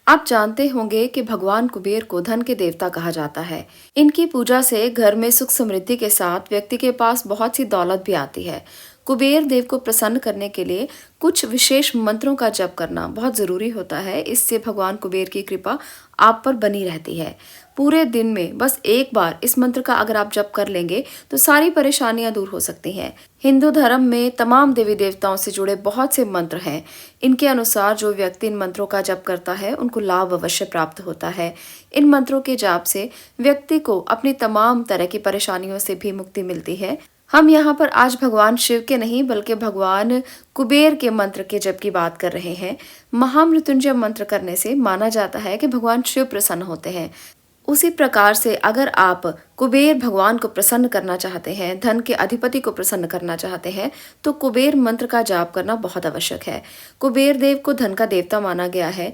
आप जानते होंगे कि भगवान कुबेर को धन के देवता कहा जाता है। इनकी पूजा से घर में सुख समृद्धि के साथ व्यक्ति के पास बहुत सी दौलत भी आती है। कुबेर देव को प्रसन्न करने के लिए कुछ विशेष मंत्रों का जप करना बहुत जरूरी होता है। इससे भगवान कुबेर की कृपा आप पर बनी रहती है। पूरे दिन में बस एक बार इस मंत्र का अगर आप जप कर लेंगे तो सारी परेशानियां दूर हो सकती हैं। हिंदू धर्म में तमाम देवी देवताओं से जुड़े बहुत से मंत्र हैं। इनके अनुसार जो व्यक्ति इन मंत्रों का जप करता है उनको लाभ अवश्य प्राप्त होता है। इन मंत्रों के जाप से व्यक्ति को अपनी तमाम तरह की परेशानियों से भी मुक्ति मिलती है। हम यहाँ पर आज भगवान शिव के नहीं बल्कि भगवान कुबेर के मंत्र के जप की बात कर रहे हैं। महामृत्युंजय मंत्र करने से माना जाता है कि भगवान शिव प्रसन्न होते हैं। उसी प्रकार से अगर आप कुबेर भगवान को प्रसन्न करना चाहते हैं, धन के अधिपति को प्रसन्न करना चाहते हैं, तो कुबेर मंत्र का जाप करना बहुत आवश्यक है। कुबेर देव को धन का देवता माना गया है।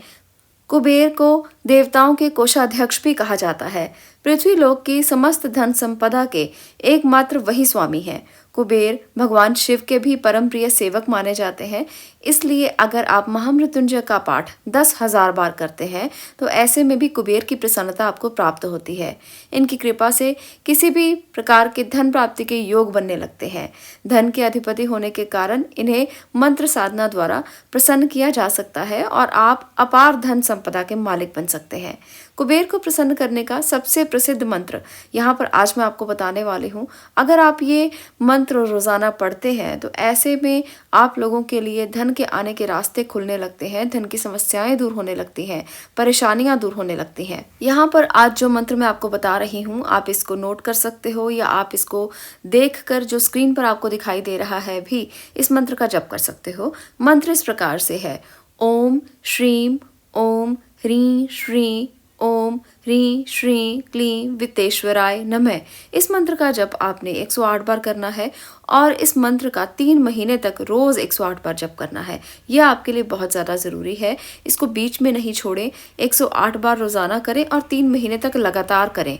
कुबेर को देवताओं के कोषाध्यक्ष भी कहा जाता है। पृथ्वी लोक की समस्त धन संपदा के एकमात्र वही स्वामी हैं। कुबेर भगवान शिव के भी परम प्रिय सेवक माने जाते हैं। इसलिए अगर आप महामृत्युंजय का पाठ 10,000 बार करते हैं तो ऐसे में भी कुबेर की प्रसन्नता आपको प्राप्त होती है। इनकी कृपा से किसी भी प्रकार के धन प्राप्ति के योग बनने लगते हैं। धन के अधिपति होने के कारण इन्हें मंत्र साधना द्वारा प्रसन्न किया जा सकता है और आप अपार धन संपदा के मालिक बन सकते हैं। कुबेर को प्रसन्न करने का सबसे प्रसिद्ध मंत्र यहाँ पर आज मैं आपको बताने वाली हूँ। अगर आप ये मंत्र रोजाना पढ़ते हैं तो ऐसे में आप लोगों के लिए धन के आने के रास्ते खुलने लगते हैं, धन की समस्याएं दूर होने लगती हैं, परेशानियां दूर होने लगती हैं। यहाँ पर आज जो मंत्र मैं आपको बता रही हूँ आप इसको नोट कर सकते हो या आप इसको देखकर जो स्क्रीन पर आपको दिखाई दे रहा है भी इस मंत्र का जप कर सकते हो। मंत्र इस प्रकार से है, ओम श्रीम ओम ह्रीं श्रीं ओम ह्रीं श्रीं क्लीं वित्तेश्वराय नमः। इस मंत्र का जप आपने 108 बार करना है और इस मंत्र का 3 महीने तक रोज 108 बार जप करना है। यह आपके लिए बहुत ज़्यादा ज़रूरी है। इसको बीच में नहीं छोड़ें, 108 बार रोजाना करें और 3 महीने तक लगातार करें।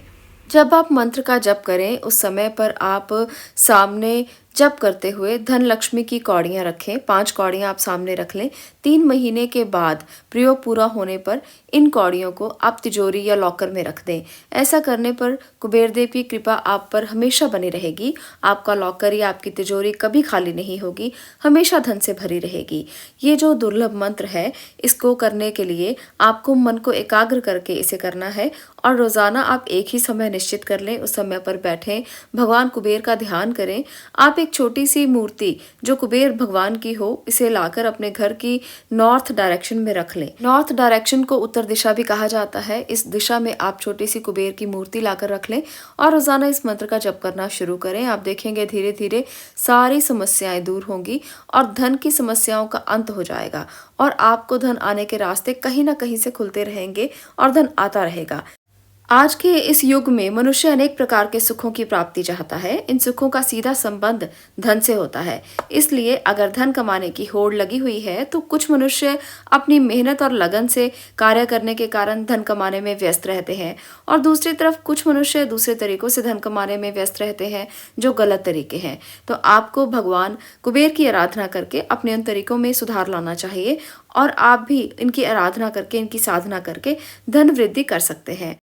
जब आप मंत्र का जप करें उस समय पर आप सामने जप करते हुए धन लक्ष्मी की कौड़ियाँ रखें। 5 कौड़ियाँ आप सामने रख लें। 3 महीने के बाद प्रयोग पूरा होने पर इन कौड़ियों को आप तिजोरी या लॉकर में रख दें। ऐसा करने पर कुबेर देव की कृपा आप पर हमेशा बनी रहेगी। आपका लॉकर या आपकी तिजोरी कभी खाली नहीं होगी, हमेशा धन से भरी रहेगी। ये जो दुर्लभ मंत्र है इसको करने के लिए आपको मन को एकाग्र करके इसे करना है और रोजाना आप एक ही समय निश्चित कर लें, उस समय पर बैठें, भगवान कुबेर का ध्यान करें। आप एक छोटी सी मूर्ति जो कुबेर भगवान की हो इसे लाकर अपने घर की नॉर्थ डायरेक्शन में रख लें। नॉर्थ डायरेक्शन को उत्तर दिशा भी कहा जाता है। इस दिशा में आप छोटी सी कुबेर की मूर्ति लाकर रख लें और रोजाना इस मंत्र का जप करना शुरू करें। आप देखेंगे धीरे धीरे सारी समस्याएं दूर होंगी और धन की समस्याओं का अंत हो जाएगा और आपको धन आने के रास्ते कहीं ना कहीं से खुलते रहेंगे और धन आता रहेगा। आज के इस युग में मनुष्य अनेक प्रकार के सुखों की प्राप्ति चाहता है। इन सुखों का सीधा संबंध धन से होता है। इसलिए अगर धन कमाने की होड़ लगी हुई है तो कुछ मनुष्य अपनी मेहनत और लगन से कार्य करने के कारण धन कमाने में व्यस्त रहते हैं और दूसरी तरफ कुछ मनुष्य दूसरे तरीकों से धन कमाने में व्यस्त रहते हैं जो गलत तरीके हैं। तो आपको भगवान कुबेर की आराधना करके अपने उन तरीकों में सुधार लाना चाहिए और आप भी इनकी आराधना करके, इनकी साधना करके धन वृद्धि कर सकते हैं।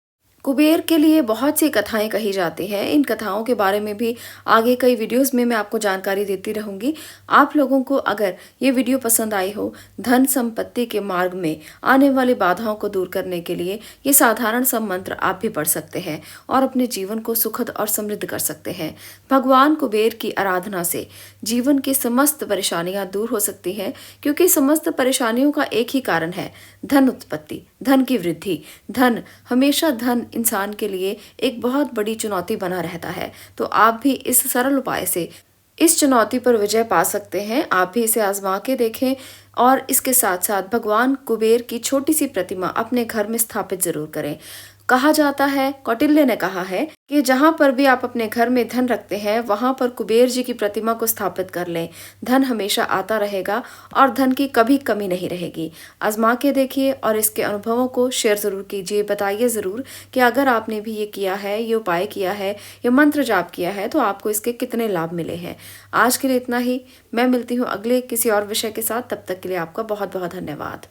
कुबेर के लिए बहुत सी कथाएं कही जाती हैं। इन कथाओं के बारे में भी आगे कई वीडियोस में मैं आपको जानकारी देती रहूंगी। आप लोगों को अगर ये वीडियो पसंद आई हो, धन संपत्ति के मार्ग में आने वाली बाधाओं को दूर करने के लिए ये साधारण सा मंत्र आप भी पढ़ सकते हैं और अपने जीवन को सुखद और समृद्ध कर सकते हैं। भगवान कुबेर की आराधना से जीवन की समस्त परेशानियां दूर हो सकती हैं क्योंकि समस्त परेशानियों का एक ही कारण है, धन उत्पत्ति, धन की वृद्धि। धन हमेशा धन इंसान के लिए एक बहुत बड़ी चुनौती बना रहता है। तो आप भी इस सरल उपाय से इस चुनौती पर विजय पा सकते हैं। आप भी इसे आजमा के देखें और इसके साथ साथ भगवान कुबेर की छोटी सी प्रतिमा अपने घर में स्थापित जरूर करें। कहा जाता है, कौटिल्य ने कहा है कि जहां पर भी आप अपने घर में धन रखते हैं वहां पर कुबेर जी की प्रतिमा को स्थापित कर लें। धन हमेशा आता रहेगा और धन की कभी कमी नहीं रहेगी। आजमा के देखिए और इसके अनुभवों को शेयर जरूर कीजिए। बताइए जरूर कि अगर आपने भी ये किया है, ये उपाय किया है, ये मंत्र जाप किया है तो आपको इसके कितने लाभ मिले हैं। आज के लिए इतना ही। मैं मिलती हूँ अगले किसी और विषय के साथ। तब तक के लिए आपका बहुत बहुत धन्यवाद।